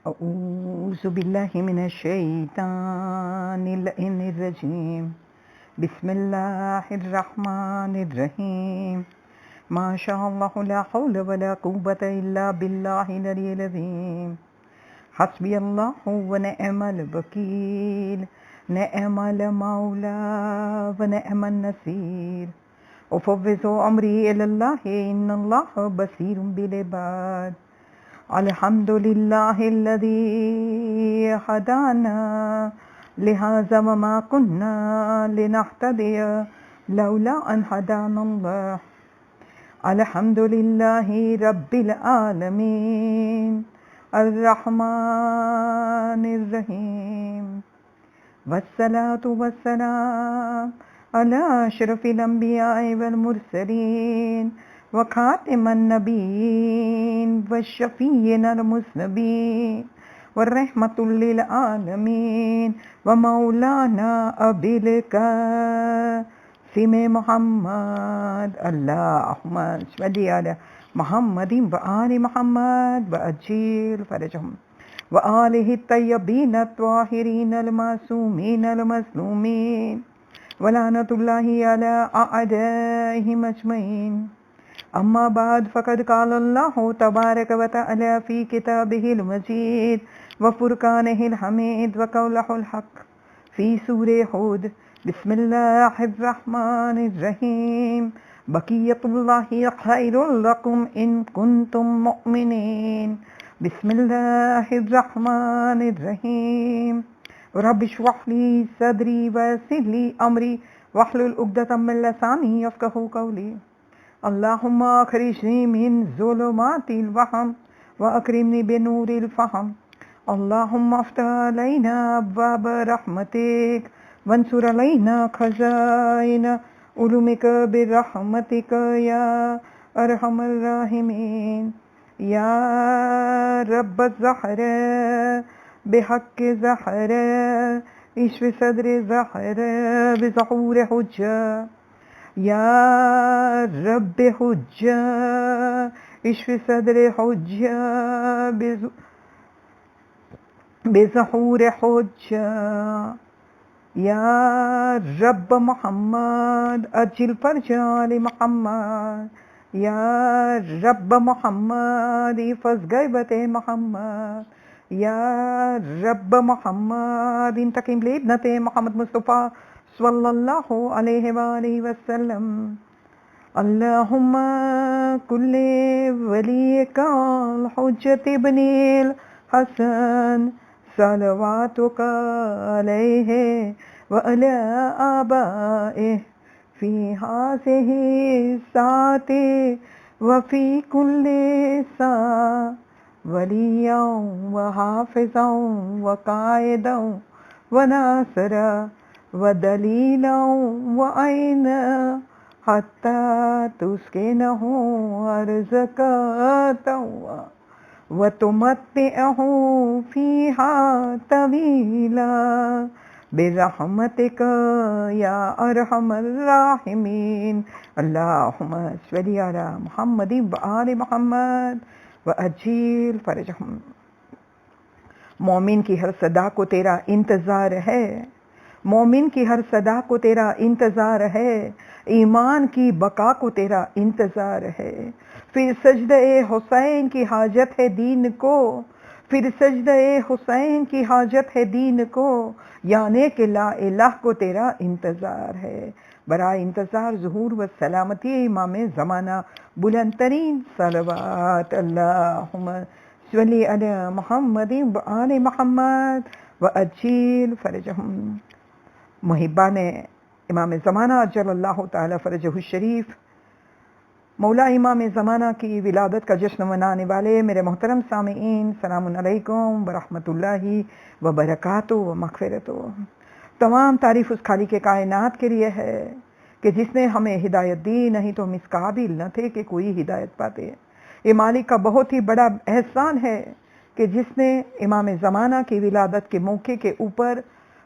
أعوذ بالله من الشيطان اللعين الرجيم. بسم الله الرحمن الرحيم. ما شاء الله لا حول ولا قوة إلا بالله العلي العظيم. حسبي الله ونعم الوكيل، نعم المولى ونعم النصير. أفوض أمري إلى الله إن الله بصير بالعباد. الحمد لله الذي هدانا لهذا وما كنا لنهتدي لولا أن هدانا الله. الحمد لله رب العالمين الرحمن الرحيم، والصلاة والسلام على أشرف الأنبياء والمرسلين وخاتم النبيين والشفيع المذنبين والرحمة للعالمين ومولانا أبي القاسم محمد. اللهم صل على محمد وآل محمد وأجل فرجهم وآله الطيبين الطاهرين المعصومين المظلومين ولعنة الله على أعدائهم أجمعين. أما بعد فقد قال الله تبارك وتعالى في كتابه المجيد وفرقانه الحميد وقوله الحق في سورة هود. بسم الله الرحمن الرحيم. بقية الله خير لكم إن كنتم مؤمنين. بسم الله الرحمن الرحيم. رب اشرح لي صدري ويسر لي أمري واحلل عقدة من لساني يفقهوا قولي. اللهم اخرجني من ظلمات الوهم واكرمني بنور الفهم. اللهم افتح علينا ابواب رحمتك وانصر علينا خزائن علومك برحمتك يا ارحم الراحمين. يا رب الزهر بحق زهر اشف صدر زهر بظهور حجة. یا رب حجہ اشف صدر حجہ بظہور حجہ. یا رب محمد اجل فرج آل محمد. یا رب محمد احفظ غیبت محمد. یا رب محمد انتقم لابنت محمد مصطفیٰ صلی اللہ علیہ وآلہ وسلم. اللہم کل ولیک الحجت ابن الحسن صلواتک علیہ وعلی آبائہ فی ہذہ الساعۃ وفی کل ساعۃ ولییا وحافظا وقائدا وناصرا ودلیلا وعینا حتی تسکنہ ارضک طوعا وتمتعہ فیہا طویلا برحمتک یا ارحم الراحمین. اللہم صل علی محمد وآل محمد وعجل فرجہم. مومن کی ہر صدا کو تیرا انتظار ہے، مومن کی ہر صدا کو تیرا انتظار ہے، ایمان کی بقا کو تیرا انتظار ہے. پھر سجدہ حسین کی حاجت ہے دین کو، پھر سجدہ حسین کی حاجت ہے دین کو، یعنی کہ لا الہ کو تیرا انتظار ہے. برائے انتظار ظہور و سلامتی امام زمانہ بلند ترین صلوات. اللہم صلی علی محمد وآل محمد وعجل فرجہم. محبان امام زمانہ اجل اللہ تعالی فرجہ الشریف، مولا امام زمانہ کی ولادت کا جشن منانے والے میرے محترم سامعین، سلام علیکم ورحمۃ اللہ وبرکاتہ و مغفرتہ. تمام تعریف اس خالق کائنات کے لیے ہے کہ جس نے ہمیں ہدایت دی، نہیں تو ہم اس قابل نہ تھے کہ کوئی ہدایت پاتے. یہ مالک کا بہت ہی بڑا احسان ہے کہ جس نے امام زمانہ کی ولادت کے موقع کے اوپر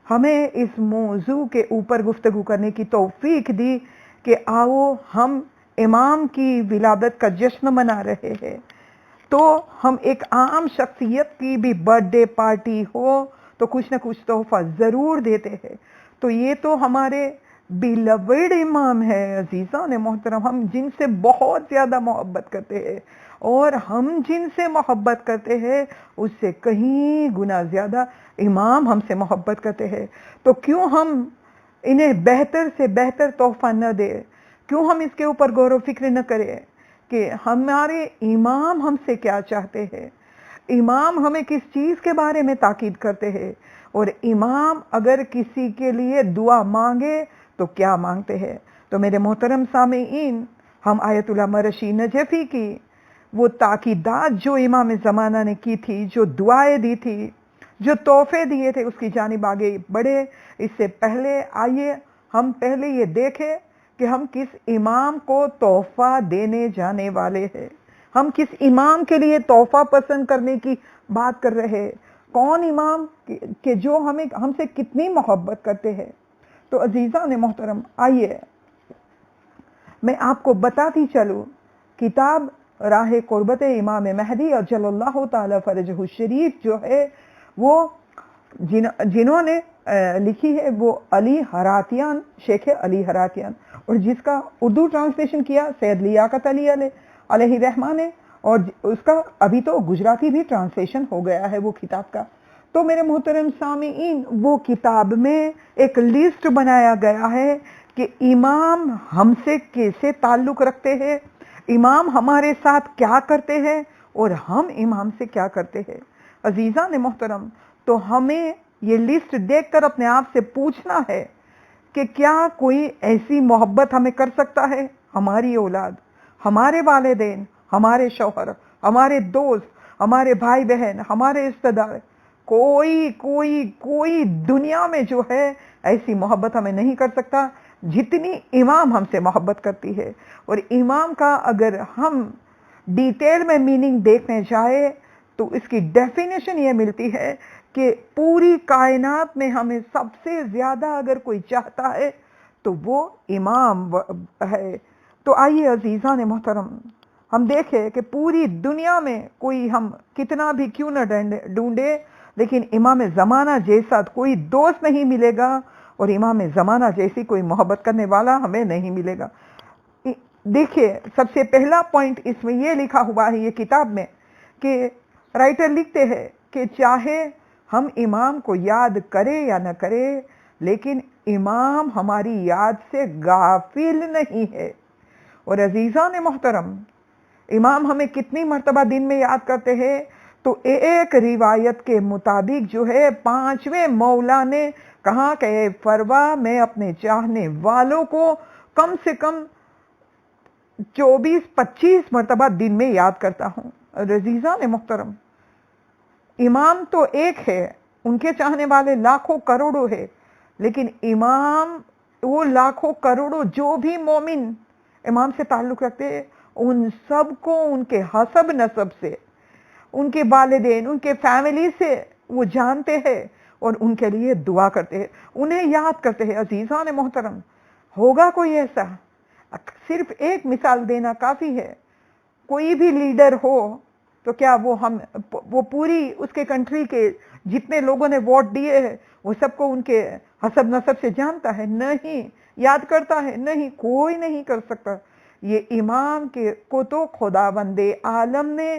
ہمیں اس موضوع کے اوپر گفتگو کرنے کی توفیق دی کہ آؤ ہم امام کی ولادت کا جشن منا رہے ہیں. تو ہم ایک عام شخصیت کی بھی برتھ ڈے پارٹی ہو تو کچھ نہ کچھ تحفہ ضرور دیتے ہیں. تو یہ تو ہمارے بیلوڈ امام ہے عزیزان محترم، ہم جن سے بہت زیادہ محبت کرتے ہیں، اور ہم جن سے محبت کرتے ہیں اس سے کہیں گنا زیادہ امام ہم سے محبت کرتے ہیں. تو کیوں ہم انہیں بہتر سے بہتر تحفہ نہ دے؟ کیوں ہم اس کے اوپر غور و فکر نہ کریں کہ ہمارے امام ہم سے کیا چاہتے ہیں، امام ہمیں کس چیز کے بارے میں تاکید کرتے ہیں، اور امام اگر کسی کے لیے دعا مانگے تو کیا مانگتے ہیں. تو میرے محترم سامعین، ہم آیت اللہ مرشی نجفی کی وہ تاکیدات جو امام زمانہ نے کی تھی، جو دعائیں دی تھی، جو تحفے دیے تھے، اس کی جانب آگے بڑھے. اس سے پہلے آئیے ہم پہلے یہ دیکھیں کہ ہم کس امام کو تحفہ دینے جانے والے ہیں. ہم کس امام کے لیے تحفہ پسند کرنے کی بات کر رہے ہیں. کون امام کہ جو ہم سے کتنی محبت کرتے ہیں. تو عزیزان محترم، آئیے میں آپ کو بتاتی چلوں، کتاب راہ قربت امام مہدی اجل اللہ تعالی فرجہ الشریف جو ہے وہ جنہوں نے لکھی ہے وہ علی ہراتیان، شیخ علی ہراتیان، اور جس کا اردو ٹرانسلیشن کیا سید لیاقت علی علیہ رحمٰن نے، اور اس کا ابھی تو گجراتی بھی ٹرانسلیشن ہو گیا ہے وہ کتاب کا. تو میرے محترم سامعین، وہ کتاب میں ایک لسٹ بنایا گیا ہے کہ امام ہم سے کیسے تعلق رکھتے ہیں، امام ہمارے ساتھ کیا کرتے ہیں، اور ہم امام سے کیا کرتے ہیں. عزیزان محترم، تو ہمیں یہ لسٹ دیکھ کر اپنے آپ سے پوچھنا ہے کہ کیا کوئی ایسی محبت ہمیں کر سکتا ہے؟ ہماری اولاد، ہمارے والدین، ہمارے شوہر، ہمارے دوست، ہمارے بھائی بہن، ہمارے رشتہ دار، کوئی دنیا میں جو ہے ایسی محبت ہمیں نہیں کر سکتا جتنی امام ہم سے محبت کرتی ہے. اور امام کا اگر ہم ڈیٹیل میں میننگ دیکھنے جائے تو اس کی ڈیفینیشن یہ ملتی ہے کہ پوری کائنات میں ہمیں سب سے زیادہ اگر کوئی چاہتا ہے تو وہ امام ہے. تو آئیے عزیزان محترم، ہم دیکھیں کہ پوری دنیا میں کوئی ہم کتنا بھی کیوں نہ ڈھونڈے، لیکن امام زمانہ جیسا کوئی دوست نہیں ملے گا، اور امام زمانہ جیسی کوئی محبت کرنے والا ہمیں نہیں ملے گا. دیکھیے، سب سے پہلا پوائنٹ اس میں یہ لکھا ہوا ہے یہ کتاب میں کہ رائٹر لکھتے ہیں کہ چاہے ہم امام کو یاد کرے یا نہ کرے، لیکن امام ہماری یاد سے غافل نہیں ہے. اور عزیزان محترم، امام ہمیں کتنی مرتبہ دن میں یاد کرتے ہیں؟ تو ایک روایت کے مطابق جو ہے 5ویں مولا نے کہا کہ اے فروا، میں اپنے چاہنے والوں کو کم سے کم 24-25 مرتبہ دن میں یاد کرتا ہوں. عزیزان محترم، امام تو ایک ہے، ان کے چاہنے والے لاکھوں کروڑوں ہیں، لیکن امام وہ لاکھوں کروڑوں جو بھی مومن امام سے تعلق رکھتے ہیں، ان سب کو ان کے حسب نسب سے، ان کے والدین، ان کے فیملی سے وہ جانتے ہیں اور ان کے لیے دعا کرتے ہیں، انہیں یاد کرتے ہیں. عزیزان محترم، ہوگا کوئی ایسا؟ صرف ایک مثال دینا کافی ہے. کوئی بھی لیڈر ہو تو کیا وہ پوری اس کے کنٹری کے جتنے لوگوں نے ووٹ دیے ہیں وہ سب کو ان کے حسب نسب سے جانتا ہے؟ نہیں. یاد کرتا ہے؟ نہیں، کوئی نہیں کر سکتا. یہ امام کو تو خداوند عالم نے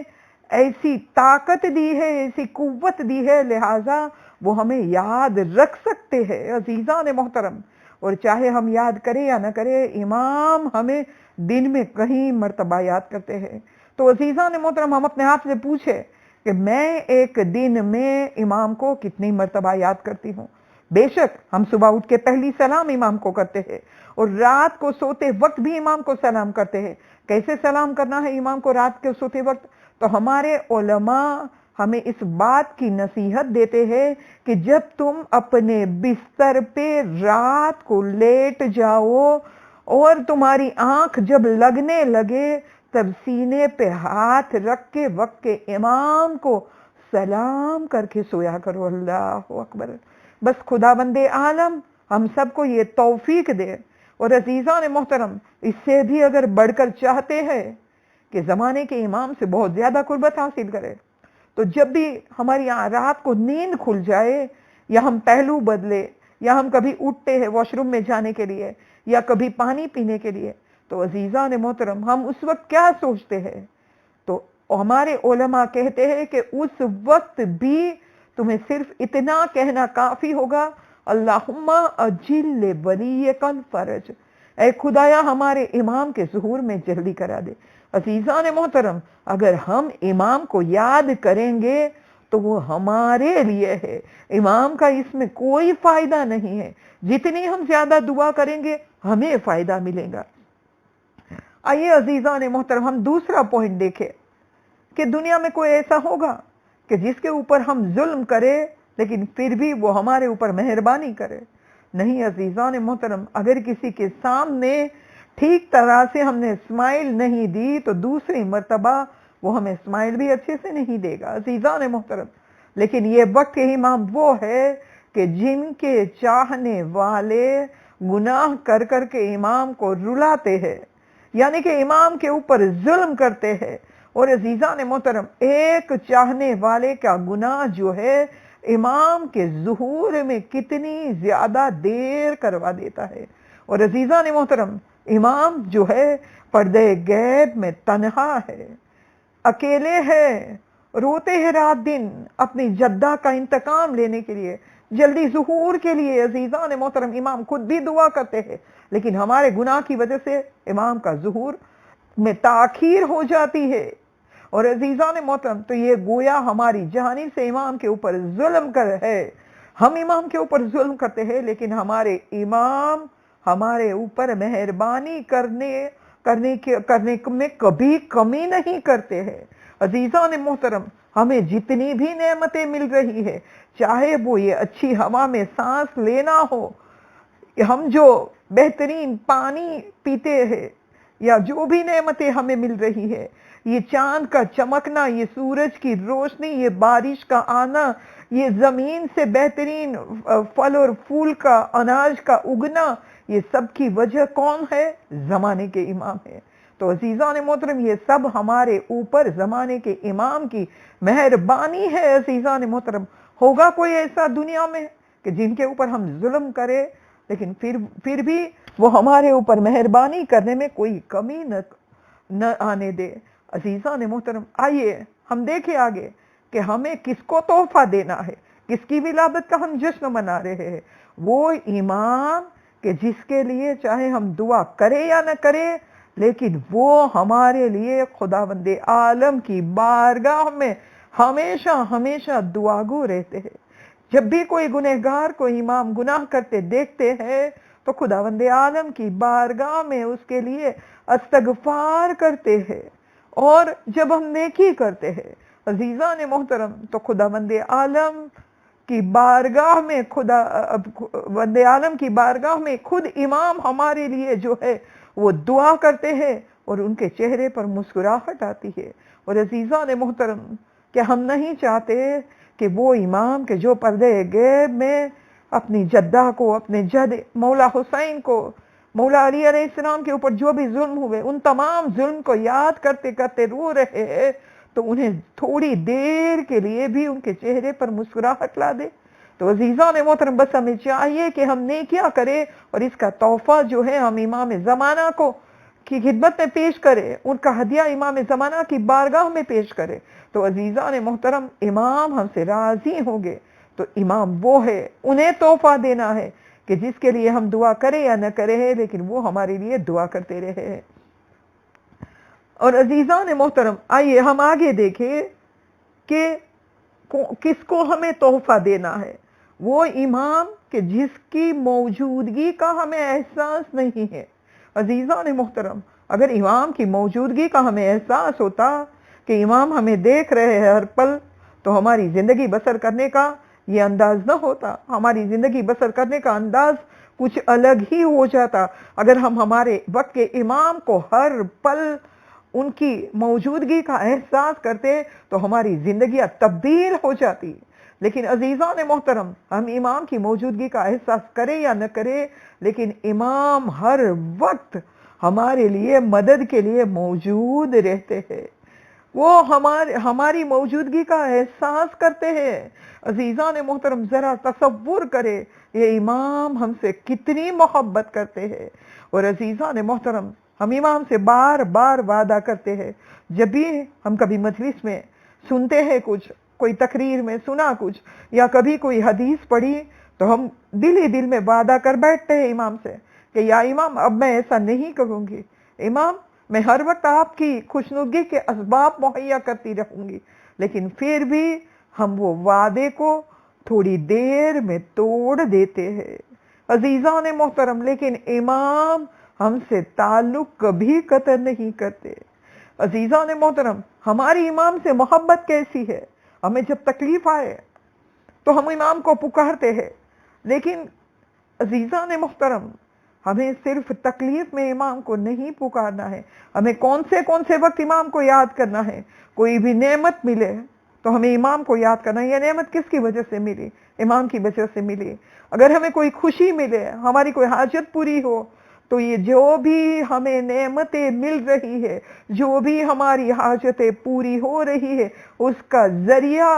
ایسی طاقت دی ہے، ایسی قوت دی ہے، لہٰذا وہ ہمیں یاد رکھ سکتے ہیں. عزیزان محترم، اور چاہے ہم یاد کریں یا نہ کریں، امام ہمیں دن میں کہیں مرتبہ یاد کرتے ہیں. تو عزیزان محترم، ہم اپنے آپ سے پوچھیں کہ میں ایک دن میں امام کو کتنی مرتبہ یاد کرتی ہوں؟ بے شک ہم صبح اٹھ کے پہلی سلام امام کو کرتے ہیں، اور رات کو سوتے وقت بھی امام کو سلام کرتے ہیں. کیسے سلام کرنا ہے امام کو رات کے سوتے وقت؟ تو ہمارے علماء ہمیں اس بات کی نصیحت دیتے ہیں کہ جب تم اپنے بستر پہ رات کو لیٹ جاؤ اور تمہاری آنکھ جب لگنے لگے، تب سینے پہ ہاتھ رکھ کے وقت کے امام کو سلام کر کے سویا کرو. اللہ اکبر. بس خداوند عالم ہم سب کو یہ توفیق دے. اور عزیزان محترم، اس سے بھی اگر بڑھ کر چاہتے ہیں کہ زمانے کے امام سے بہت زیادہ قربت حاصل کرے. تو جب بھی ہماری رات کو نیند کھل جائے یا ہم پہلو بدلے یا ہم کبھی اٹھتے ہیں واش روم میں جانے کے لیے یا کبھی پانی پینے کے لیے، تو عزیزان محترم ہم اس وقت کیا سوچتے ہیں؟ تو ہمارے علماء کہتے ہیں کہ اس وقت بھی تمہیں صرف اتنا کہنا کافی ہوگا، اللہم اجل ولیک الفرج، اے خدایا ہمارے امام کے ظہور میں جلدی کرا دے. عزیزان محترم اگر ہم امام کو یاد کریں گے تو وہ ہمارے لیے ہے، امام کا اس میں کوئی فائدہ نہیں ہے. جتنی ہم زیادہ دعا کریں گے ہمیں فائدہ ملے گا. آئیے عزیزان محترم ہم دوسرا پوائنٹ دیکھیں کہ دنیا میں کوئی ایسا ہوگا کہ جس کے اوپر ہم ظلم کرے لیکن پھر بھی وہ ہمارے اوپر مہربانی کرے؟ نہیں عزیزان محترم، اگر کسی کے سامنے ٹھیک طرح سے ہم نے اسمائل نہیں دی تو دوسری مرتبہ وہ ہمیں اسمائل بھی اچھے سے نہیں دے گا عزیزان محترم. لیکن یہ وقت کے امام وہ ہے کہ جن کے چاہنے والے گناہ کر کر کے امام کو رلاتے ہیں، یعنی کہ امام کے اوپر ظلم کرتے ہیں. اور عزیزان محترم ایک چاہنے والے کا گناہ جو ہے امام کے ظہور میں کتنی زیادہ دیر کروا دیتا ہے. اور عزیزان محترم امام جو ہے پردے غیب میں تنہا ہے، اکیلے ہے، روتے ہیں رات دن اپنی جدہ کا انتقام لینے کے لیے، جلدی ظہور کے لیے. عزیزان محترم امام خود بھی دعا کرتے ہیں لیکن ہمارے گناہ کی وجہ سے امام کا ظہور میں تاخیر ہو جاتی ہے. اور عزیزان محترم تو یہ گویا ہماری جانب سے امام کے اوپر ظلم کر ہے. ہم امام کے اوپر ظلم کرتے ہیں لیکن ہمارے امام ہمارے اوپر مہربانی کرنے میں کبھی کمی نہیں کرتے ہیں. عزیزان محترم ہمیں جتنی بھی نعمتیں مل رہی ہے، چاہے وہ یہ اچھی ہوا میں سانس لینا ہو، ہم جو بہترین پانی پیتے ہیں، یا جو بھی نعمتیں ہمیں مل رہی ہے، یہ چاند کا چمکنا، یہ سورج کی روشنی، یہ بارش کا آنا، یہ زمین سے بہترین پھل اور پھول کا، اناج کا اگنا، یہ سب کی وجہ کون ہے؟ زمانے کے امام ہے. تو عزیزان محترم یہ سب ہمارے اوپر زمانے کے امام کی مہربانی ہے. عزیزان محترم ہوگا کوئی ایسا دنیا میں کہ جن کے اوپر ہم ظلم کرے لیکن پھر بھی وہ ہمارے اوپر مہربانی کرنے میں کوئی کمی نہ آنے دے؟ عزیزان محترم آئیے ہم دیکھیں آگے کہ ہمیں کس کو تحفہ دینا ہے، کس کی ولادت کا ہم جشن منا رہے ہیں. وہ امام کہ جس کے لیے چاہے ہم دعا کرے یا نہ کرے لیکن وہ ہمارے لیے خداوند عالم کی بارگاہ میں ہمیشہ ہمیشہ دعا گو رہتے ہیں. جب بھی کوئی گنہگار کو امام گناہ کرتے دیکھتے ہیں تو خداوند عالم کی بارگاہ میں اس کے لیے استغفار کرتے ہیں. اور جب ہم نیکی کرتے ہیں عزیزان محترم تو خداوند عالم کی بارگاہ میں خود امام ہمارے لیے جو ہے وہ دعا کرتے ہیں اور ان کے چہرے پر مسکراہٹ آتی ہے. اور عزیزان محترم کہ ہم نہیں چاہتے کہ وہ امام کے جو پردے غیب میں اپنی جدہ کو، اپنے جد مولا حسین کو، مولا علی علیہ السلام کے اوپر جو بھی ظلم ہوئے ان تمام ظلم کو یاد کرتے کرتے رو رہے ہیں تو انہیں تھوڑی دیر کے لیے بھی ان کے چہرے پر مسکراہٹ لا دے. تو عزیزان محترم بس ہمیں چاہیے کہ ہم نیکیاں کریں اور اس کا تحفہ جو ہے ہم امام زمانہ کی خدمت میں پیش کرے، ان کا ہدیہ امام زمانہ کی بارگاہ میں پیش کرے. تو عزیزان محترم امام ہم سے راضی ہوں گے. تو امام وہ ہے، انہیں تحفہ دینا ہے کہ جس کے لیے ہم دعا کریں یا نہ کریں لیکن وہ ہمارے لیے دعا کرتے رہے. اور عزیزان محترم آئیے ہم آگے دیکھیں کہ کس کو ہمیں تحفہ دینا ہے. وہ امام کہ جس کی موجودگی کا ہمیں احساس نہیں ہے. عزیزان محترم اگر امام کی موجودگی کا ہمیں احساس ہوتا کہ امام ہمیں دیکھ رہے ہیں ہر پل تو ہماری زندگی بسر کرنے کا یہ انداز نہ ہوتا. ہماری زندگی بسر کرنے کا انداز کچھ الگ ہی ہو جاتا اگر ہم ہمارے وقت کے امام کو ہر پل ان کی موجودگی کا احساس کرتے تو ہماری زندگیاں تبدیل ہو جاتی. لیکن عزیزان محترم ہم امام کی موجودگی کا احساس کریں یا نہ کریں لیکن امام ہر وقت ہمارے لیے مدد کے لیے موجود رہتے ہیں، وہ ہماری موجودگی کا احساس کرتے ہیں۔ عزیزان محترم، ذرا تصور کرے یہ امام ہم سے کتنی محبت کرتے ہیں۔ اور عزیزان محترم، ہم امام سے بار بار وعدہ کرتے ہیں، جب بھی ہم کبھی مجلس میں سنتے ہیں کچھ، کوئی تقریر میں سنا کچھ، یا کبھی کوئی حدیث پڑھی، تو ہم دل ہی دل میں وعدہ کر بیٹھتے ہیں امام سے کہ یا امام اب میں ایسا نہیں کروں گی، امام میں ہر وقت آپ کی خوشنودگی کے اسباب مہیا کرتی رہوں گی۔ لیکن پھر بھی ہم وہ وعدے کو تھوڑی دیر میں توڑ دیتے ہیں۔ عزیزان محترم، لیکن امام ہم سے تعلق کبھی قطع نہیں کرتے۔ عزیزان محترم، ہماری امام سے محبت کیسی ہے؟ ہمیں جب تکلیف آئے تو ہم امام کو پکارتے ہیں، لیکن عزیزان محترم، ہمیں صرف تکلیف میں امام کو نہیں پکارنا ہے، ہمیں کون سے وقت امام کو یاد کرنا ہے۔ کوئی بھی نعمت ملے تو ہمیں امام کو یاد کرنا ہے، یہ نعمت کس کی وجہ سے ملی؟ امام کی وجہ سے ملی۔ اگر ہمیں کوئی خوشی ملے، ہماری کوئی حاجت پوری ہو، تو یہ جو بھی ہمیں نعمتیں مل رہی ہے، جو بھی ہماری حاجتیں پوری ہو رہی ہے، اس کا ذریعہ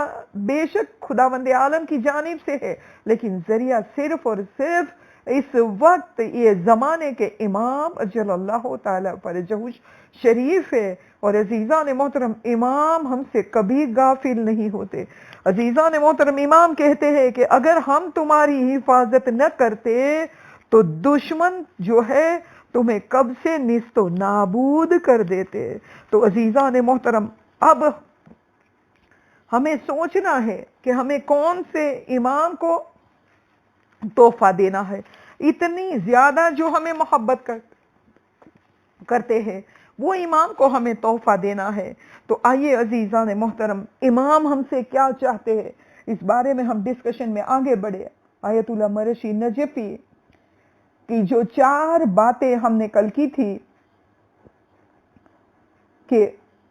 بے شک خداوند عالم کی جانب سے ہے، لیکن ذریعہ صرف اور صرف اس وقت یہ زمانے کے امام اجل اللہ تعالیٰ فرجہ شریف ہے۔ اور عزیزان محترم، امام ہم سے کبھی غافل نہیں ہوتے۔ عزیزان محترم، امام کہتے ہیں کہ اگر ہم تمہاری حفاظت نہ کرتے تو دشمن جو ہے تمہیں کب سے نیست و نابود کر دیتے۔ تو عزیزان محترم، اب ہمیں سوچنا ہے کہ ہمیں کون سے امام کو تحفہ دینا ہے۔ اتنی زیادہ جو ہمیں محبت کرتے ہیں، وہ امام کو ہمیں تحفہ دینا ہے۔ تو آئیے عزیزان محترم، امام ہم سے کیا چاہتے ہیں، اس بارے میں ہم ڈسکشن میں آگے بڑھے۔ آیت اللہ مرشی نجفی کی جو 4 باتیں ہم نے کل کی تھی، کہ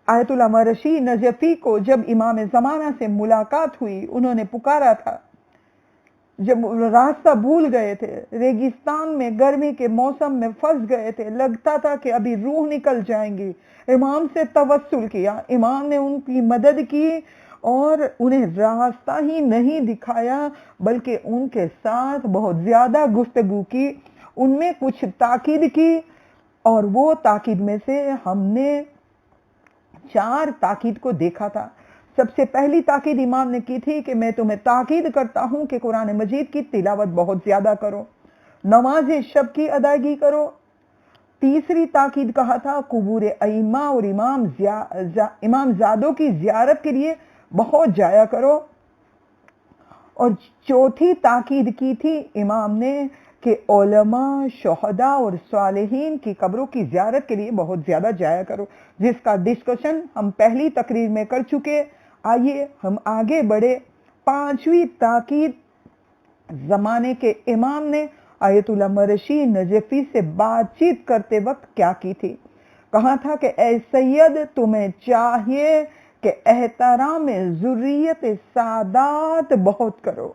آیت اللہ مرشی نجفی کو جب امام زمانہ سے ملاقات ہوئی، انہوں نے پکارا تھا، جب راستہ بھول گئے تھے، ریگستان میں گرمی کے موسم میں پھنس گئے تھے، لگتا تھا کہ ابھی روح نکل جائیں گی، امام سے توسل کیا، امام نے ان کی مدد کی اور انہیں راستہ ہی نہیں دکھایا بلکہ ان کے ساتھ بہت زیادہ گفتگو کی، ان میں کچھ تاکید کی، اور وہ تاکید میں سے ہم نے 4 تاکید کو دیکھا تھا۔ سب سے پہلی تاکید امام نے کی تھی کہ میں تمہیں تاکید کرتا ہوں کہ قرآن مجید کی تلاوت بہت زیادہ کرو، نماز شب کی ادائیگی کرو۔ تیسری تاکید کہا تھا قبور ائمہ اور امام زادوں کی زیارت کے لیے بہت جایا کرو۔ اور چوتھی تاکید کی تھی امام نے کہ علماء، شہداء اور صالحین کی قبروں کی زیارت کے لیے بہت زیادہ جایا کرو، جس کا ڈسکشن ہم پہلی تقریر میں کر چکے۔ آئیے ہم آگے بڑھے۔ 5ویں تاکید زمانے کے امام نے آیت اللہ مرشی نجفی سے بات چیت کرتے وقت کیا کی تھی؟ کہا تھا کہ اے سید، تمہیں چاہیے کہ احترام ذریت سادات بہت کرو،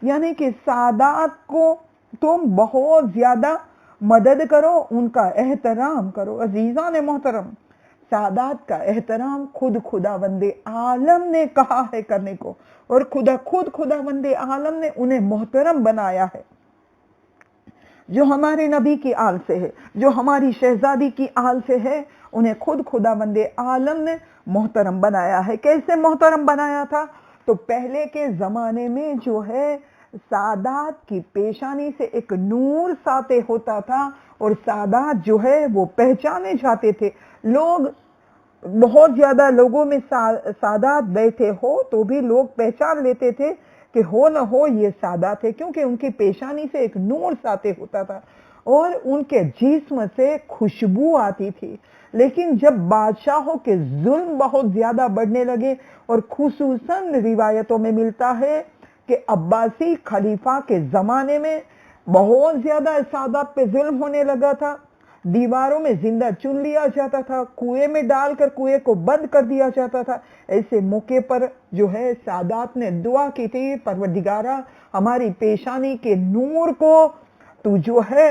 یعنی کہ سادات کو تم بہت زیادہ مدد کرو، ان کا احترام کرو۔ عزیزان محترم، سادات کا احترام خود خداوند عالم نے کہا ہے کرنے کو، اور خود خداوند عالم نے انہیں محترم بنایا ہے۔ جو ہمارے نبی کی آل سے ہے، جو ہماری شہزادی کی آل سے ہے، انہیں خود خداوند عالم نے محترم بنایا ہے۔ کیسے محترم بنایا تھا؟ تو پہلے کے زمانے میں جو ہے سادات کی پیشانی سے ایک نور ساطع ہوتا تھا، اور سادات جو ہے وہ پہچانے جاتے تھے۔ لوگ بہت زیادہ لوگوں میں سادات بیٹھے ہو تو بھی لوگ پہچان لیتے تھے کہ ہو نہ ہو یہ سادات ہے، کیونکہ ان کی پیشانی سے ایک نور ساطع ہوتا تھا اور ان کے جسم سے خوشبو آتی تھی۔ لیکن جب بادشاہوں کے ظلم بہت زیادہ بڑھنے لگے، اور خصوصاً روایتوں میں ملتا ہے کہ عباسی خلیفہ کے زمانے میں بہت زیادہ سادات پہ ظلم ہونے لگا تھا، دیواروں میں زندہ چن لیا جاتا تھا، کنویں میں ڈال کر کنویں کو بند کر دیا جاتا تھا۔ ایسے موقع پر جو ہے سادات نے دعا کی تھی، پروردگارا ہماری پیشانی کے نور کو تو جو ہے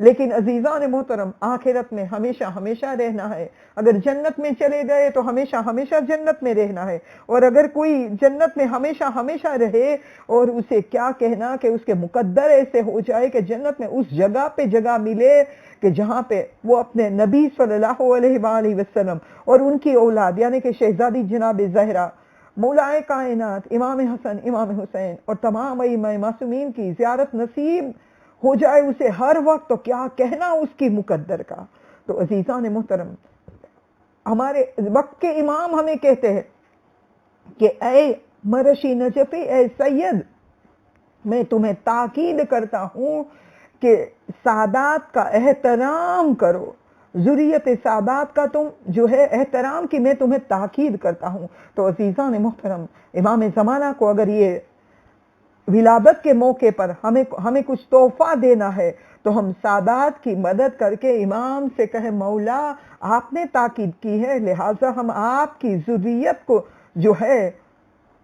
لیکن عزیزان محترم آخرت میں ہمیشہ ہمیشہ رہنا ہے. اگر جنت میں چلے گئے تو ہمیشہ ہمیشہ جنت میں رہنا ہے. اور اگر کوئی جنت میں ہمیشہ ہمیشہ رہے اور اسے کیا کہنا کہ اس کے مقدر ایسے ہو جائے کہ جنت میں اس جگہ پہ جگہ ملے کہ جہاں پہ وہ اپنے نبی صلی اللہ علیہ وآلہ وسلم اور ان کی اولاد یعنی کہ شہزادی جناب زہرا، مولائے کائنات امام حسن امام حسین اور تمام ائمہ معصومین کی زیارت نصیب ہو جائے اسے ہر وقت، تو کیا کہنا اس کی مقدر کا. تو عزیزان محترم ہمارے وقت کے امام ہمیں کہتے ہیں کہ اے مرشی نجفی، اے سید، میں تمہیں تاکید کرتا ہوں کہ سادات کا احترام کرو، ذریت سادات کا تم جو ہے احترام کی میں تمہیں تاکید کرتا ہوں. تو عزیزان محترم امام زمانہ کو اگر یہ ولادت کے موقع پر ہمیں کچھ تحفہ دینا ہے تو ہم سادات کی مدد کر کے امام سے کہیں مولا آپ نے تاکید کی ہے، لہٰذا ہم آپ کی ذریت کو جو ہے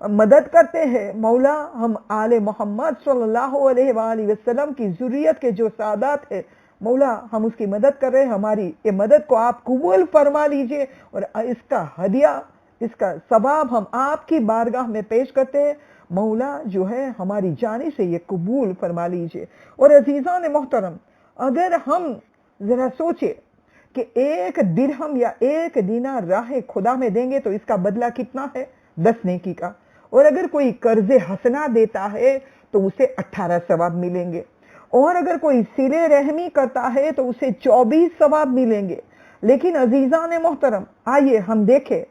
مدد کرتے ہیں. مولا ہم آل محمد صلی اللہ علیہ وآلہ وسلم کی ذریت کے جو سادات ہے، مولا ہم اس کی مدد کر رہے ہیں، ہماری یہ مدد کو آپ قبول فرما لیجئے اور اس کا ہدیہ، اس کا ثواب ہم آپ کی بارگاہ میں پیش کرتے ہیں. مولا جو ہے ہماری جانب سے یہ قبول فرما لیجئے. اور عزیزان محترم اگر ہم ذرا سوچے کہ 1 درہم یا 1 دینار راہ خدا میں دیں گے تو اس کا بدلہ کتنا ہے؟ 10 نیکی کا. اور اگر کوئی قرض حسنہ دیتا ہے تو اسے 18 ثواب ملیں گے. اور اگر کوئی صلہ رحمی کرتا ہے تو اسے 24 ثواب ملیں گے. لیکن عزیزان محترم آئیے ہم دیکھیں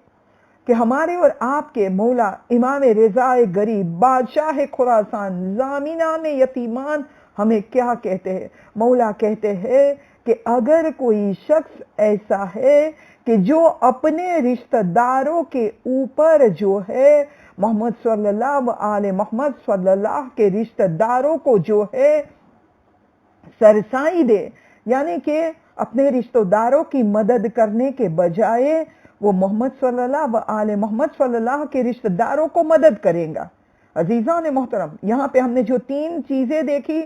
کہ ہمارے اور آپ کے مولا امام رضا غریب بادشاہ خراسان ضامنان یتیمان ہمیں کیا کہتے ہیں؟ مولا کہتے ہیں کہ اگر کوئی شخص ایسا ہے کہ جو اپنے رشتہ داروں کے اوپر جو ہے محمد صلی اللہ علیہ محمد صلی اللہ کے رشتہ داروں کو جو ہے سرسائی دے، یعنی کہ اپنے رشتہ داروں کی مدد کرنے کے بجائے وہ محمد صلی اللہ علیہ محمد صلی اللہ کے رشتہ داروں کو مدد کرے گا. عزیزان محترم یہاں پہ ہم نے جو 3 چیزیں دیکھی،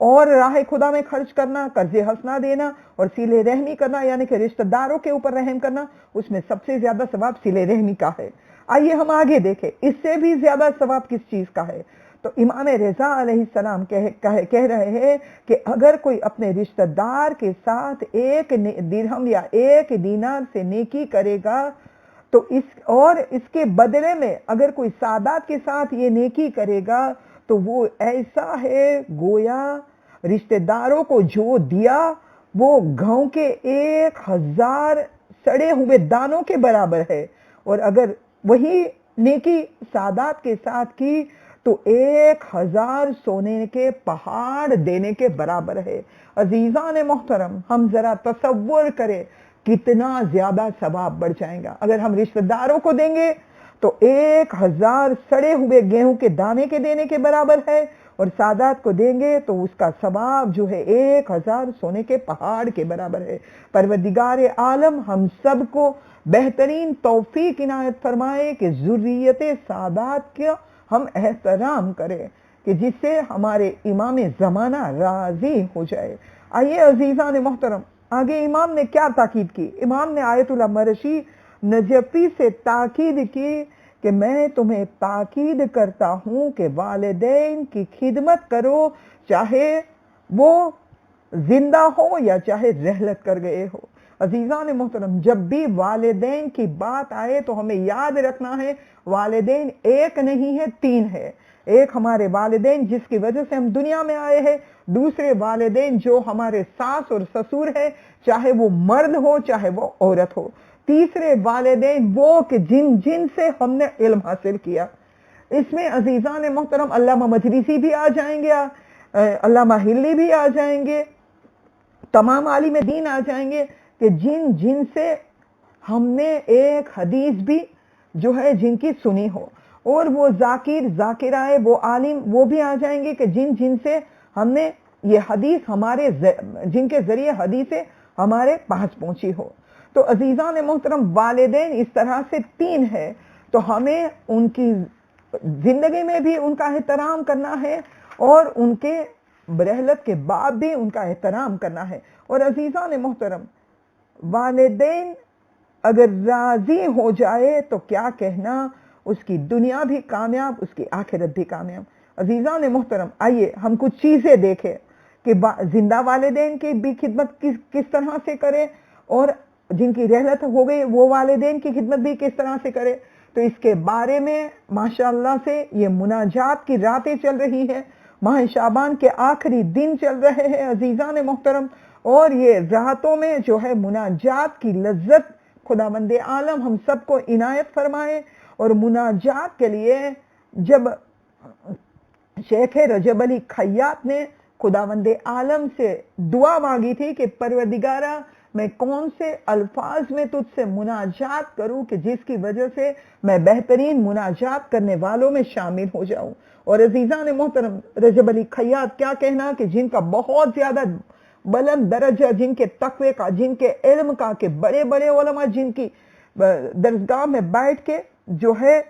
اور راہ خدا میں خرچ کرنا، قرض حسنہ دینا اور صلہ رحمی کرنا یعنی کہ رشتہ داروں کے اوپر رحم کرنا، اس میں سب سے زیادہ ثواب صلہ رحمی کا ہے. آئیے ہم آگے دیکھیں اس سے بھی زیادہ ثواب کس چیز کا ہے. تو امام رضا علیہ السلام کہہ رہے ہیں کہ اگر کوئی اپنے رشتہ دار کے ساتھ 1 درہم یا 1 دینار سے نیکی کرے گا تو اس کے بدلے میں اگر کوئی سادات کے ساتھ یہ نیکی کرے گا تو وہ ایسا ہے گویا رشتہ داروں کو جو دیا وہ گاؤں کے 1000 سڑے ہوئے دانوں کے برابر ہے. اور اگر وہی نیکی سادات کے ساتھ کی تو 1000 سونے کے پہاڑ دینے کے برابر ہے. عزیزان محترم ہم ذرا تصور کریں کتنا زیادہ ثواب بڑھ جائے گا. اگر ہم رشتہ داروں کو دیں گے تو 1000 سڑے ہوئے گیہوں کے دانے کے دینے کے برابر ہے، اور سادات کو دیں گے تو اس کا ثواب جو ہے 1000 سونے کے پہاڑ کے برابر ہے. پروردگار عالم ہم سب کو بہترین توفیق عنایت فرمائے کہ ذریت سادات کا ہم احترام کریں کہ جس سے ہمارے امام زمانہ راضی ہو جائے. آئیے عزیزان محترم آگے امام نے کیا تاکید کی. امام نے آیت اللہ مرشی نجفی سے تاکید کی کہ میں تمہیں تاکید کرتا ہوں کہ والدین کی خدمت کرو، چاہے وہ زندہ ہو یا چاہے رحلت کر گئے ہو. عزیزان محترم جب بھی والدین کی بات آئے تو ہمیں یاد رکھنا ہے والدین ایک نہیں ہے، 3 ہے. ایک ہمارے والدین جس کی وجہ سے ہم دنیا میں آئے ہیں، دوسرے والدین جو ہمارے ساس اور سسر ہے چاہے وہ مرد ہو چاہے وہ عورت ہو، تیسرے والدین وہ کہ جن سے ہم نے علم حاصل کیا. اس میں عزیزان محترم علامہ مجلسی بھی آ جائیں گے، علامہ ہلی بھی آ جائیں گے، تمام عالم دین آ جائیں گے کہ جن سے ہم نے ایک حدیث بھی جو ہے جن کی سنی ہو، اور وہ ذاکرائے وہ عالم وہ بھی آ جائیں گے کہ جن سے ہم نے یہ حدیث جن کے ذریعے حدیث ہمارے پاس پہنچی ہو. تو عزیزان محترم والدین اس طرح سے 3 ہے، تو ہمیں ان کی زندگی میں بھی ان کا احترام کرنا ہے اور ان کے برحلت کے بعد بھی ان کا احترام کرنا ہے۔ اور عزیزان محترم، والدین اگر راضی ہو جائے تو کیا کہنا، اس کی دنیا بھی کامیاب، اس کی آخرت بھی کامیاب۔ عزیزان محترم، آئیے ہم کچھ چیزیں دیکھیں کہ زندہ والدین کی بھی خدمت کس طرح سے کرے، اور جن کی رحلت ہو گئی وہ والدین کی خدمت بھی کس طرح سے کرے۔ تو اس کے بارے میں ماشاءاللہ سے یہ مناجات کی راتیں چل رہی ہیں، ماہ شعبان کے آخری دن چل رہے ہیں عزیزان محترم، اور یہ راتوں میں جو ہے مناجات کی لذت خداوند عالم ہم سب کو عنایت فرمائے۔ اور مناجات کے لیے جب شیخ رجب علی خیاط نے خداوند عالم سے دعا مانگی تھی کہ پروردگارہ میں کون سے الفاظ میں تجھ سے مناجات کروں کہ جس کی وجہ سے میں بہترین مناجات کرنے والوں میں شامل ہو جاؤں۔ اور عزیزان محترم، رجب علی خیاط کیا کہنا کہ جن کا بہت زیادہ بلند درجہ، جن کے تقوی کا، جن کے علم کا، کہ بڑے بڑے علماء جن کی درسگاہ میں بیٹھ کے جو ہے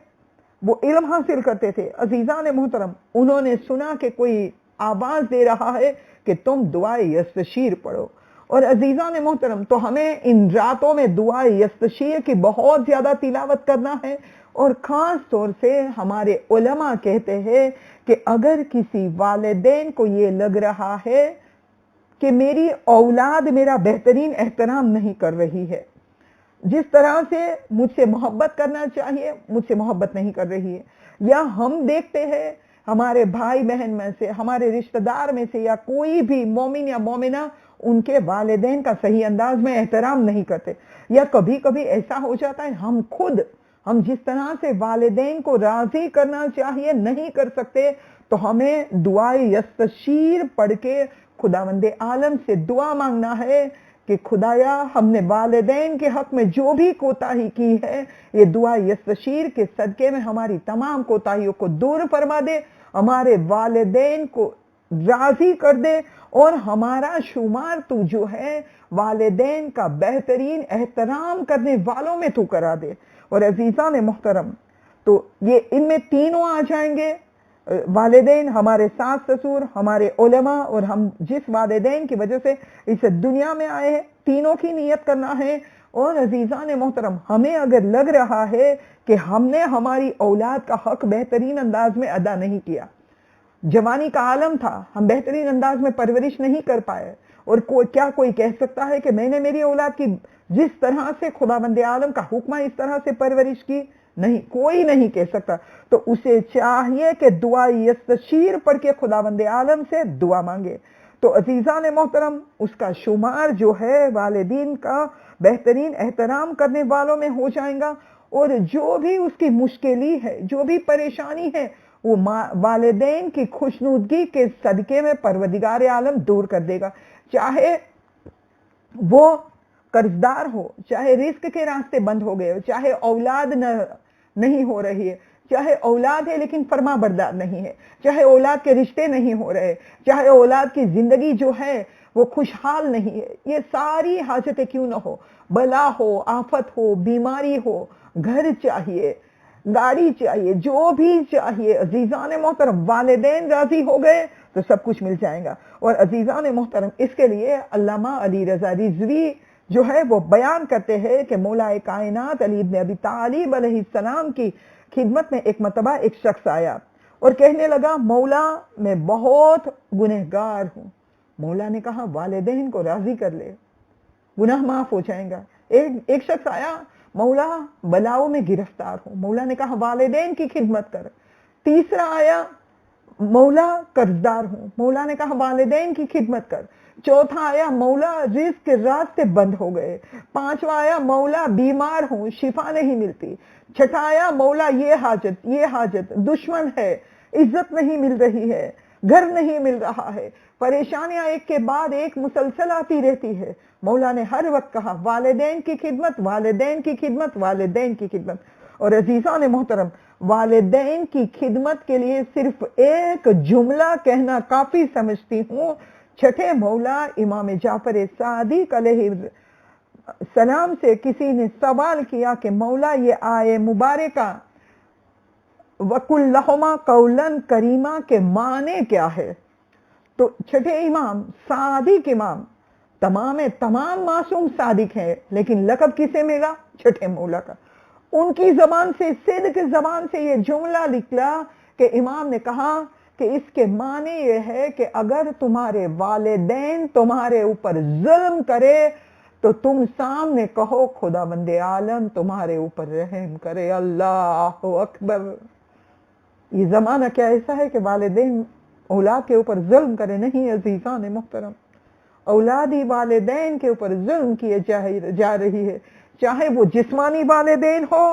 وہ علم حاصل کرتے تھے، عزیزان محترم انہوں نے سنا کہ کوئی آواز دے رہا ہے کہ تم دعائے یستشیر پڑھو۔ اور عزیزان محترم تو ہمیں ان راتوں میں دعائے یستشیر کی بہت زیادہ تلاوت کرنا ہے، اور خاص طور سے ہمارے علماء کہتے ہیں کہ اگر کسی والدین کو یہ لگ رہا ہے کہ میری اولاد میرا بہترین احترام نہیں کر رہی ہے، جس طرح سے مجھ سے محبت کرنا چاہیے مجھ سے محبت نہیں کر رہی ہے، یا ہم دیکھتے ہیں ہمارے بھائی بہن میں سے، ہمارے رشتہ دار میں سے، یا کوئی بھی مومن یا مومنہ ان کے والدین کا صحیح انداز میں احترام نہیں کرتے، یا کبھی کبھی ایسا ہو جاتا ہے ہم جس طرح سے والدین کو راضی کرنا چاہیے نہیں کر سکتے، تو ہمیں دعائے یستشیر پڑھ کے خداوند عالم سے دعا مانگنا ہے کہ خدایا ہم نے والدین کے حق میں جو بھی کوتاہی کی ہے، یہ دعا یستشیر کے صدقے میں ہماری تمام کوتاہیوں کو دور فرما دے، ہمارے والدین کو راضی کر دے، اور ہمارا شمار تو جو ہے والدین کا بہترین احترام کرنے والوں میں تو کرا دے۔ اور عزیزان محترم، تو یہ ان میں تینوں آ جائیں گے، والدین، ہمارے ساس سسر، ہمارے علماء، اور ہم جس والدین کی وجہ سے اس دنیا میں آئے ہیں، تینوں کی نیت کرنا ہے۔ اور عزیزان محترم، ہمیں اگر لگ رہا ہے کہ ہم نے ہماری اولاد کا حق بہترین انداز میں ادا نہیں کیا، جوانی کا عالم تھا، ہم بہترین انداز میں پرورش نہیں کر پائے، اور کیا کوئی کہہ سکتا ہے کہ میں نے میری اولاد کی جس طرح سے خداوند عالم کا حکم ہے اس طرح سے پرورش کی؟ نہیں، کوئی نہیں کہہ سکتا۔ تو اسے چاہیے کہ دعا یستشیر پڑھ کے خداوند عالم سے دعا مانگے۔ تو عزیزان محترم، اس کا شمار جو ہے والدین کا بہترین احترام کرنے والوں میں ہو جائے گا، اور جو بھی اس کی مشکلی ہے، جو بھی پریشانی ہے، وہ والدین کی خوشنودگی کے صدقے میں پروردگار عالم دور کر دے گا، چاہے وہ قرضدار ہو، چاہے رزق کے راستے بند ہو گئے ہو، چاہے اولاد نہیں ہو رہی ہے، چاہے اولاد ہے لیکن فرما بردار نہیں ہے، چاہے اولاد کے رشتے نہیں ہو رہے، چاہے اولاد کی زندگی جو ہے وہ خوشحال نہیں ہے، یہ ساری حاجتیں کیوں نہ ہو، بلا ہو، آفت ہو، بیماری ہو، گھر چاہیے، گاڑی چاہیے، جو بھی چاہیے، عزیزان محترم والدین راضی ہو گئے تو سب کچھ مل جائے گا۔ اور عزیزان محترم، اس کے لیے علامہ علی رضا رضوی جو ہے وہ بیان کرتے ہیں کہ مولا کائنات علی بن ابی طالب علیہ السلام کی خدمت میں ایک مرتبہ ایک شخص آیا اور کہنے لگا، مولا میں بہت گنہگار ہوں۔ مولا نے کہا والدین کو راضی کر لے، گناہ معاف ہو جائیں گا۔ ایک شخص آیا، مولا بلاؤں میں گرفتار ہوں۔ مولا نے کہا والدین کی خدمت کر۔ تیسرا آیا، مولا قرضدار ہوں۔ مولا نے کہا والدین کی خدمت کر۔ چوتھا آیا، مولا رزق کے راستے بند ہو گئے۔ پانچواں آیا، مولا بیمار ہوں، شفا نہیں ملتی۔ چھٹا آیا، مولا یہ حاجت، دشمن ہے، عزت نہیں مل رہی ہے، گھر نہیں مل رہا ہے، پریشانیاں ایک کے بعد ایک مسلسل آتی رہتی ہے۔ مولا نے ہر وقت کہا والدین کی خدمت، والدین کی خدمت، والدین کی خدمت۔ اور عزیزان محترم، والدین کی خدمت کے لیے صرف ایک جملہ کہنا کافی سمجھتی ہوں۔ چھٹے مولا امام جعفر صادق علیہ السلام سے کسی نے سوال کیا کہ مولا یہ آیے مبارکہ وَقُلْ لَهُمَا قَوْلًا كَرِيمًا کے معنی کیا ہے؟ تو چھٹے امام صادق امام، تمام معصوم صادق ہیں، لیکن لقب کسے ملا؟ چھٹے مولا کا۔ ان کی زبان سے، صدق زبان سے یہ جملہ نکلا کہ امام نے کہا کہ اس کے معنی یہ ہے کہ اگر تمہارے والدین تمہارے اوپر ظلم کرے تو تم سامنے کہو خداوند عالم تمہارے اوپر رحم کرے۔ اللہ اکبر۔ یہ زمانہ کیا ایسا ہے کہ والدین اولاد کے اوپر ظلم کرے؟ نہیں عزیزان محترم، اولادی والدین کے اوپر ظلم کیے جا رہی ہے، چاہے وہ جسمانی والدین ہو،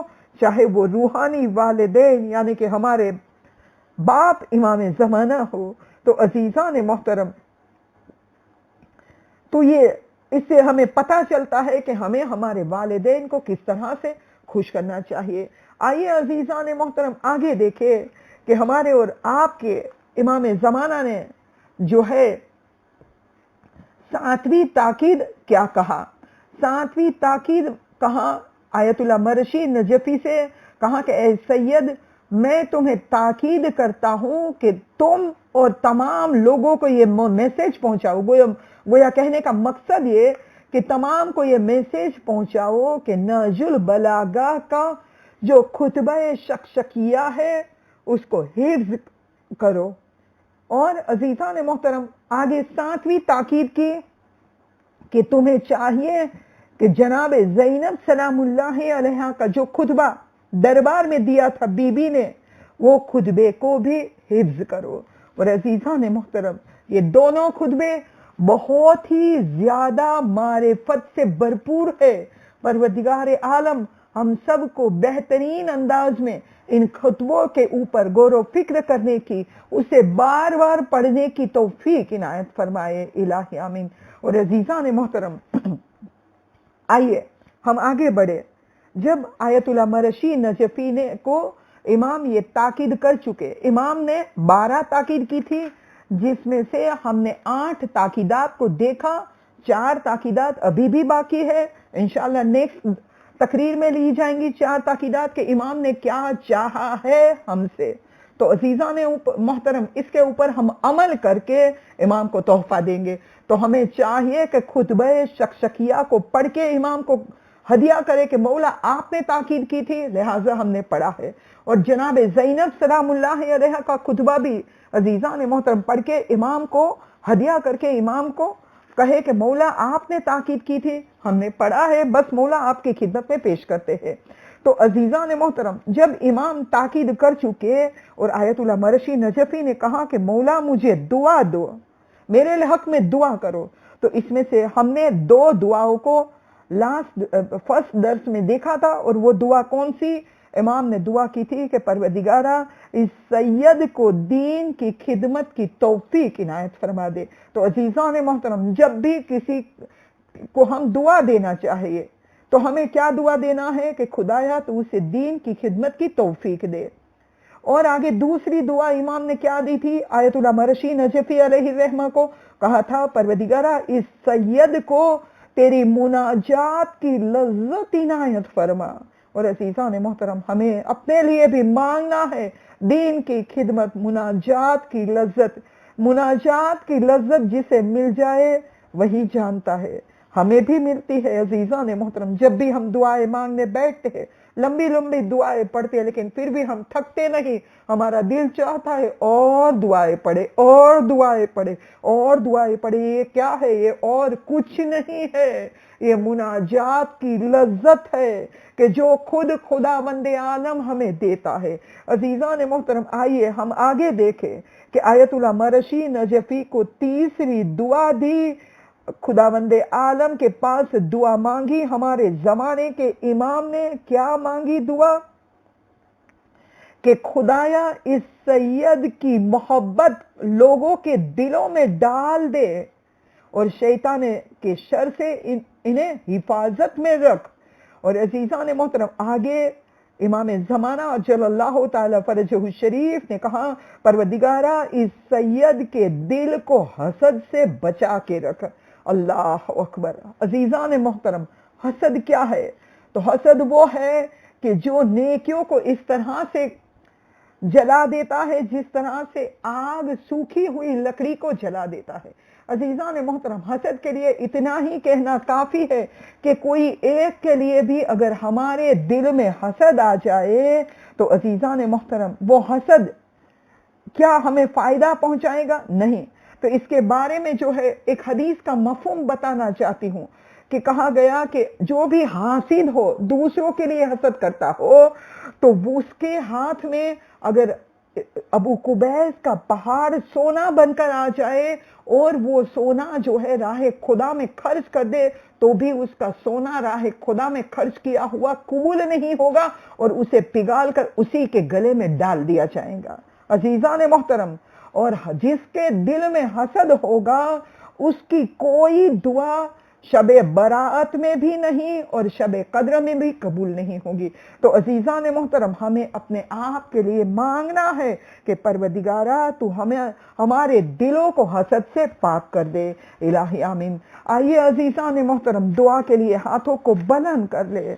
چاہے وہ روحانی والدین یعنی کہ ہمارے باپ امام زمانہ ہو۔ تو عزیزان محترم، تو یہ اس سے ہمیں پتہ چلتا ہے کہ ہمیں ہمارے والدین کو کس طرح سے خوش کرنا چاہیے۔ آئیے عزیزان محترم آگے دیکھیں کہ ہمارے اور آپ کے امام زمانہ نے جو ہے 7ویں تاکید کیا کہا؟ 7ویں تاکید کہا آیت اللہ مرشی نجفی سے، کہا کہ اے سید میں تمہیں تاکید کرتا ہوں کہ تم اور تمام لوگوں کو یہ میسج پہنچاؤ۔ گویا کہنے کا مقصد یہ کہ تمام کو یہ میسج پہنچاؤ کہ نہج البلاغہ کا جو خطبہ شکشکیہ ہے اس کو حفظ کرو۔ اور عزیزان محترم آگے 7ویں تاکید کی کہ تمہیں چاہیے کہ جناب زینب سلام اللہ علیہا کا جو خطبہ دربار میں دیا تھا بی بی نے، وہ خطبے کو بھی حفظ کرو۔ اور عزیزان محترم یہ دونوں خطبے بہت ہی زیادہ معرفت سے بھرپور ہے۔ پروردگار عالم ہم سب کو بہترین انداز میں ان خطبوں کے اوپر غور و فکر کرنے کی، اسے بار بار پڑھنے کی توفیق عنایت فرمائے الہی آمین۔ اور عزیزان محترم آئیے ہم آگے بڑھے۔ جب آیت اللہ مرشی نجفی نے کو امام یہ تاکید کر چکے، امام نے 12 تاکید کی تھی جس میں سے ہم نے 8 تاکیدات کو دیکھا، 4 تاکیدات ابھی بھی باقی ہے، انشاءاللہ نیکسٹ تقریر میں لی جائیں گی 4 تاکیدات کہ امام نے کیا چاہا ہے ہم سے۔ تو عزیزان محترم اس کے اوپر ہم عمل کر کے امام کو تحفہ دیں گے۔ تو ہمیں چاہیے کہ خطبہ شکشکیہ کو پڑھ کے امام کو ہدیہ کرے کہ مولا آپ نے تاکید کی تھی لہٰذا ہم نے پڑھا ہے۔ اور جناب زینب سلام اللہ علیہ کا خطبہ بھی عزیزان محترم پڑھ کے امام کو ہدیہ کر کے امام کو کہے کہ مولا آپ نے تاکید کی تھی، ہم نے پڑھا ہے، بس مولا آپ کی خدمت میں پیش کرتے ہیں۔ تو عزیزان محترم جب امام تاکید کر چکے اور آیت اللہ مرشی نجفی نے کہا کہ مولا مجھے دعا دو، میرے حق میں دعا کرو، تو اس میں سے ہم نے 2 دعاؤں کو فرسٹ درس میں دیکھا تھا۔ اور وہ دعا کون سی؟ امام نے دعا کی تھی کہ پروردگارہ اس سید کو دین کی خدمت کی توفیق عنایت فرما دے۔ تو عزیزان محترم جب بھی کسی کو ہم دعا دینا چاہیے تو ہمیں کیا دعا دینا ہے کہ خدایا تو اسے دین کی خدمت کی توفیق دے۔ اور آگے دوسری دعا امام نے کیا دی تھی؟ آیت اللہ مرشی نجفی علیہ الرحمہ کو کہا تھا پروردگارہ اس سید کو تیری مناجات کی لذت عنایت فرما۔ اور عزیزان محترم ہمیں اپنے لیے بھی مانگنا ہے دین کی خدمت، مناجات کی لذت۔ مناجات کی لذت جسے مل جائے وہی جانتا ہے، ہمیں بھی ملتی ہے عزیزان محترم۔ جب بھی ہم دعائیں مانگنے بیٹھتے ہیں، لمبی لمبی دعائیں پڑھتے ہیں، لیکن پھر بھی ہم تھکتے نہیں، ہمارا دل چاہتا ہے اور دعائیں پڑھے اور دعائیں پڑھے اور دعائیں پڑھے۔ یہ کیا ہے؟ یہ اور کچھ نہیں ہے، یہ مناجات کی لذت ہے کہ جو خود خداوند عالم ہمیں دیتا ہے۔ عزیزان محترم آئیے ہم آگے دیکھیں کہ آیت اللہ مرشی نجفی کو تیسری دعا دی، خداوند عالم کے پاس دعا مانگی۔ ہمارے زمانے کے امام نے کیا مانگی دعا؟ کہ خدایا اس سید کی محبت لوگوں کے دلوں میں ڈال دے اور شیطان کے شر سے انہیں حفاظت میں رکھ۔ اور عزیزان محترم آگے امام زمانہ جل اللہ تعالی فرجہ الشریف نے کہا پروردگارہ اس سید کے دل کو حسد سے بچا کے رکھ۔ اللہ اکبر۔ عزیزان محترم حسد کیا ہے؟ تو حسد وہ ہے کہ جو نیکیوں کو اس طرح سے جلا دیتا ہے جس طرح سے آگ سوکھی ہوئی لکڑی کو جلا دیتا ہے۔ عزیزان محترم، حسد کے لیے اتنا ہی کہنا کافی ہے کہ کوئی ایک کے لیے بھی اگر ہمارے دل میں حسد آ جائے تو عزیزان محترم وہ حسد کیا ہمیں فائدہ پہنچائے گا؟ نہیں۔ تو اس کے بارے میں جو ہے ایک حدیث کا مفہوم بتانا چاہتی ہوں کہ کہا گیا کہ جو بھی حاسد ہو، دوسروں کے لیے حسد کرتا ہو، تو اس کے ہاتھ میں اگر ابو قبیس کا پہاڑ سونا بن کر آ جائے اور وہ سونا جو ہے راہ خدا میں خرچ کر دے تو بھی اس کا سونا راہ خدا میں خرچ کیا ہوا قبول نہیں ہوگا اور اسے پگھال کر اسی کے گلے میں ڈال دیا جائے گا۔ عزیزان محترم، اور جس کے دل میں حسد ہوگا اس کی کوئی دعا شب برات میں بھی نہیں اور شب قدر میں بھی قبول نہیں ہوگی۔ تو عزیزان محترم، ہمیں اپنے آپ کے لیے مانگنا ہے کہ پروردگارہ تو ہمیں ہمارے دلوں کو حسد سے پاک کر دے۔ الہی آمین۔ آئیے عزیزان محترم دعا کے لیے ہاتھوں کو بلند کر لے۔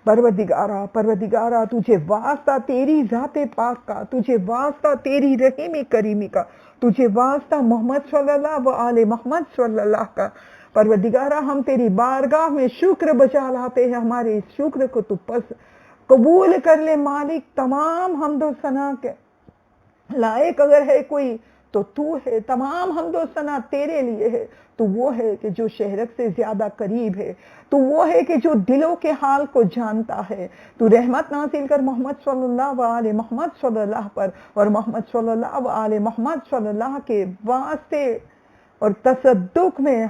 پروردگارہ تجھے واسطہ تیری ذات پاک کا، تجھے واسطہ تیری رحیمی کریمی کا، تجھے واسطہ محمد صلی اللہ و آل محمد صلی اللہ کا۔ پروردگارہ ہم تیری بارگاہ میں شکر بجا لاتے ہیں، ہمارے اس شکر کو تو قبول کر لے مالک۔ تمام حمد و ثنا کے لائق اگر ہے کوئی تو تو ہے، تمام حمد و ثنا تیرے لیے ہے۔ تو وہ ہے کہ جو شہرت سے زیادہ قریب ہے، تو وہ ہے کہ جو دلوں کے حال کو جانتا ہے۔ تو رحمت نازل کر محمد صلی اللہ و آل محمد صلی اللہ پر، اور محمد صلی اللہ و آل محمد صلی اللہ کے واسطے اور تصدق میں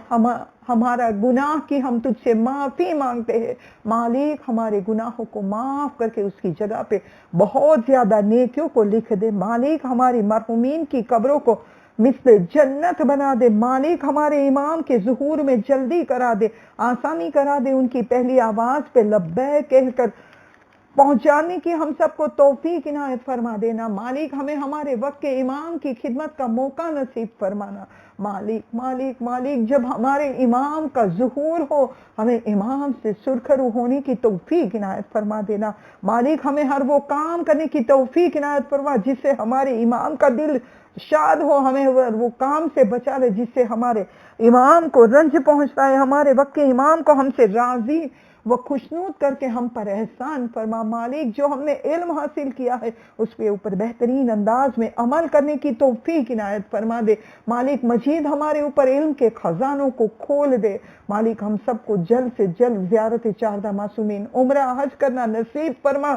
ہمارا گناہ کی ہم تجھ سے معافی مانگتے ہیں مالک۔ ہمارے گناہوں کو معاف کر کے اس کی جگہ پہ بہت زیادہ نیکیوں کو لکھ دے مالک۔ ہماری مرحومین کی قبروں کو مثل جنت بنا دے مالک۔ ہمارے امام کے ظہور میں جلدی کرا دے، آسانی کرا دے، ان کی پہلی آواز پہ لبیک کہہ کر پہنچانے کی ہم سب کو توفیق عنایت فرما دینا مالک۔ ہمیں ہمارے وقت کے امام کی خدمت کا موقع نصیب فرمانا مالک۔ مالک مالک جب ہمارے امام کا ظہور ہو ہمیں امام سے سرخرو ہونے کی توفیق عنایت فرما دینا مالک۔ ہمیں ہر وہ کام کرنے کی توفیق عنایت فرما جس سے ہمارے امام کا دل شاد ہو، ہمیں وہ کام سے بچا لے جس سے ہمارے امام کو رنج پہنچتا ہے۔ ہمارے وقت کے امام کو ہم سے راضی وہ خوشنود کر کے ہم پر احسان فرما مالک۔ جو ہم نے علم حاصل کیا ہے اس پہ اوپر بہترین انداز میں عمل کرنے کی توفیق عنایت فرما دے مالک۔ مزید ہمارے اوپر علم کے خزانوں کو کھول دے مالک۔ ہم سب کو جلد سے جلد زیارت چاردہ معصومین عمرہ حج کرنا نصیب فرما۔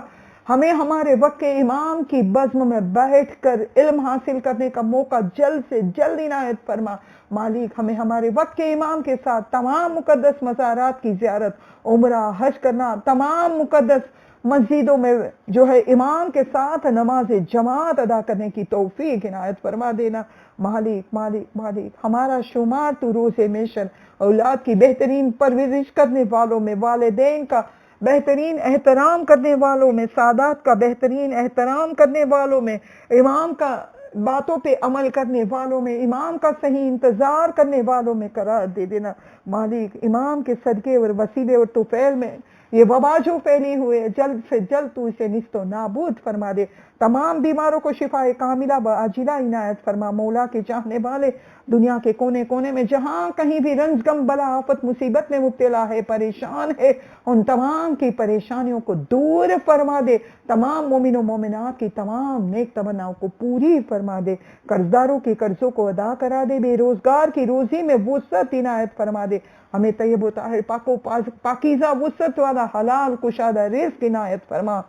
ہمیں ہمارے وقت کے امام کی بزم میں بیٹھ کر علم حاصل کرنے کا موقع جلد سے جلد عنایت فرما مالک۔ ہمیں ہمارے وقت کے امام کے ساتھ تمام مقدس مزارات کی زیارت عمرہ حج کرنا، تمام مقدس مسجدوں میں جو ہے امام کے ساتھ نماز جماعت ادا کرنے کی توفیق عنایت فرما دینا مالک۔ مالک مالک ہمارا شمار تو روز محشر اولاد کی بہترین پرورش کرنے والوں میں، والدین کا بہترین احترام کرنے والوں میں، سادات کا بہترین احترام کرنے والوں میں، امام کا باتوں پہ عمل کرنے والوں میں، امام کا صحیح انتظار کرنے والوں میں قرار دے دینا مالک۔ امام کے صدقے اور وسیلے اور طفیل میں یہ وبا جو پھیلی ہوئے جلد سے جلد تو اسے نیست و نابود فرما دے۔ تمام بیماروں کو شفاء کاملہ و عاجلہ عنایت فرما مولا کے چاہنے والے دنیا کے کونے کونے میں جہاں کہیں بھی رنج غم بلا آفت مصیبت میں مبتلا ہے، پریشان ہے، ان تمام کی پریشانیوں کو دور فرما دے۔ تمام مومن و مومنات کی تمام نیک تمناؤں کو پوری فرما دے۔ قرضداروں کے قرضوں کو ادا کرا دے، بے روزگار کی روزی میں وسعت عنایت فرما دے۔ ہمیں طیب و طاہر پاک و پاکیزہ وسعت والا حلال کشادہ رزق عنایت فرما۔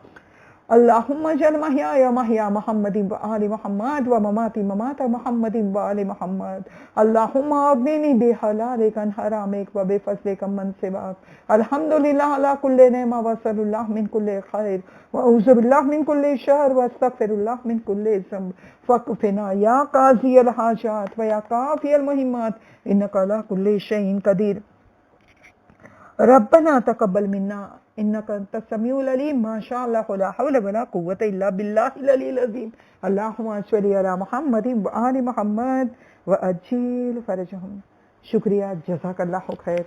اللہم اجعل محیایا محیا محمد و آل محمد و مماتی ممات محمد و آل محمد۔ اللہم اغننی بحلالک عن حرامک و بفضلک من سواک۔ الحمدللہ علی کل نعمہ و صلی اللہ من کل خیر و اعوذ باللہ من کل شر و استغفر اللہ من کل ذنب فاکفنا یا قاضی الحاجات و یا کافی المہمات انک علی کل شیء قدیر۔ ربنا تقبل منا انك انت السميع العليم ما شاء الله لا حول ولا قوة الا بالله العلي العظيم اللهم صل على محمد وآل محمد وعجل فرجهم۔ شکریہ، جزاک اللہ خیر۔